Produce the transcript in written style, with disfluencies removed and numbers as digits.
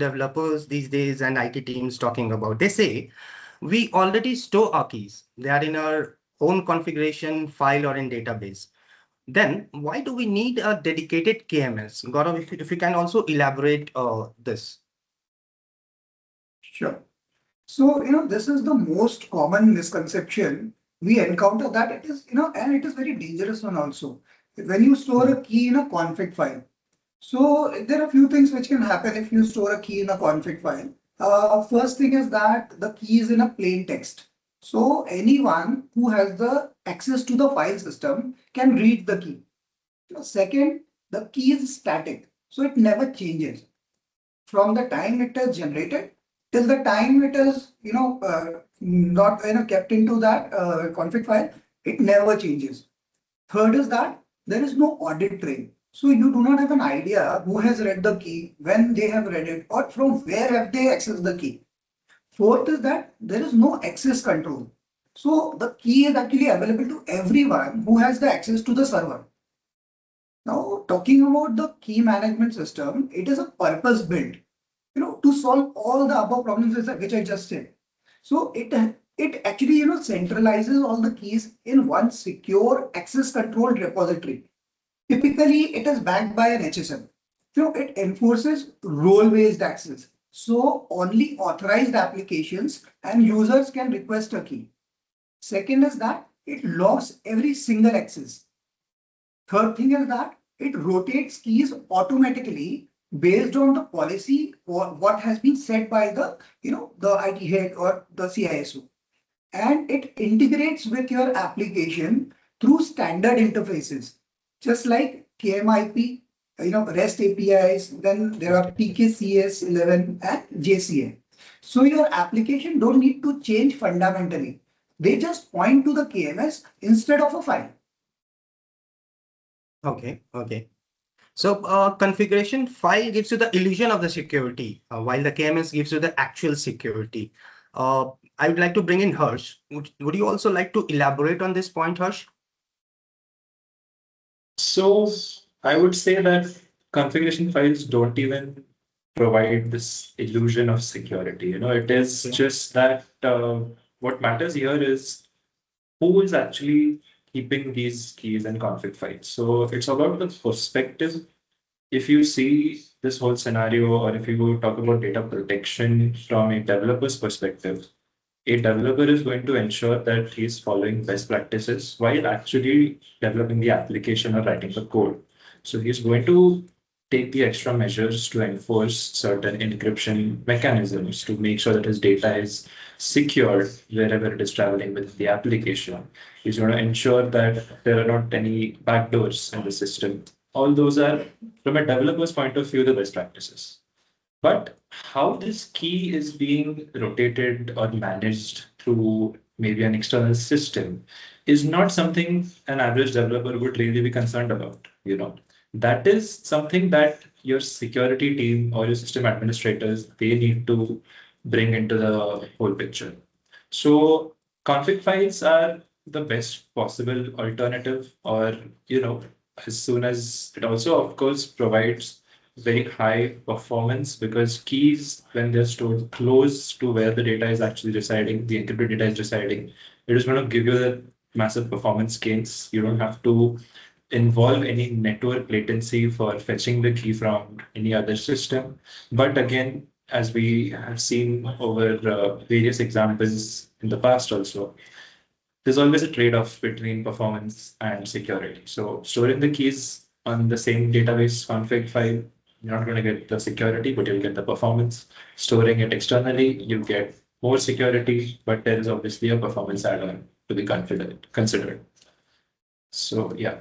developers these days and IT teams talking about. They say we already store our keys. They are in our own configuration file or in database. Then why do we need a dedicated KMS? Gaurav, if you can also elaborate this. Sure. So, this is the most common misconception we encounter, that it is, and it is very dangerous one also. When you store a key in a config file. So there are a few things which can happen if you store a key in a config file. First thing is that the key is in a plain text. So anyone who has the access to the file system can read the key. Second, the key is static, so it never changes. From the time it is generated till the time it is, not kept into that config file, it never changes. Third is that there is no audit trail. So you do not have an idea who has read the key, when they have read it, or from where have they accessed the key. Fourth is that there is no access control. So the key is actually available to everyone who has the access to the server. Now, talking about the key management system, it is a purpose built, to solve all the above problems which I just said. So it actually, centralizes all the keys in one secure access controlled repository. Typically, it is backed by an HSM. So it enforces role-based access. So only authorized applications and users can request a key. Second is that it logs every single access. Third thing is that it rotates keys automatically based on the policy or what has been set by the, the IT head or the CISO. And it integrates with your application through standard interfaces, just like KMIP, REST APIs, then there are PKCS 11 and JCA. So your application don't need to change fundamentally. They just point to the KMS instead of a file. Okay. So configuration file gives you the illusion of the security, while the KMS gives you the actual security. I would like to bring in Harsh. Would you also like to elaborate on this point, Harsh? So I would say that configuration files don't even provide this illusion of security. It is just that what matters here is who is actually keeping these keys and config files. So it's about the perspective. If you see this whole scenario, or if you talk about data protection from a developer's perspective, a developer is going to ensure that he's following best practices while actually developing the application or writing the code. So he's going to take the extra measures to enforce certain encryption mechanisms to make sure that his data is secure wherever it is traveling with the application. He's going to ensure that there are not any backdoors in the system. All those are, from a developer's point of view, the best practices. But how this key is being rotated or managed through maybe an external system is not something an average developer would really be concerned about. That is something that your security team or your system administrators, they need to bring into the whole picture. So config files are the best possible alternative, or, as soon as it also, of course, provides very high performance, because keys, when they're stored close to where the data is actually residing, the encrypted data is residing, it is going to give you the massive performance gains. You don't have to involve any network latency for fetching the key from any other system. But again, as we have seen over various examples in the past also, there's always a trade-off between performance and security. So storing the keys on the same database config file, you're not going to get the security, but you'll get the performance. Storing it externally, you get more security, but there is obviously a performance add-on to be considered. So yeah.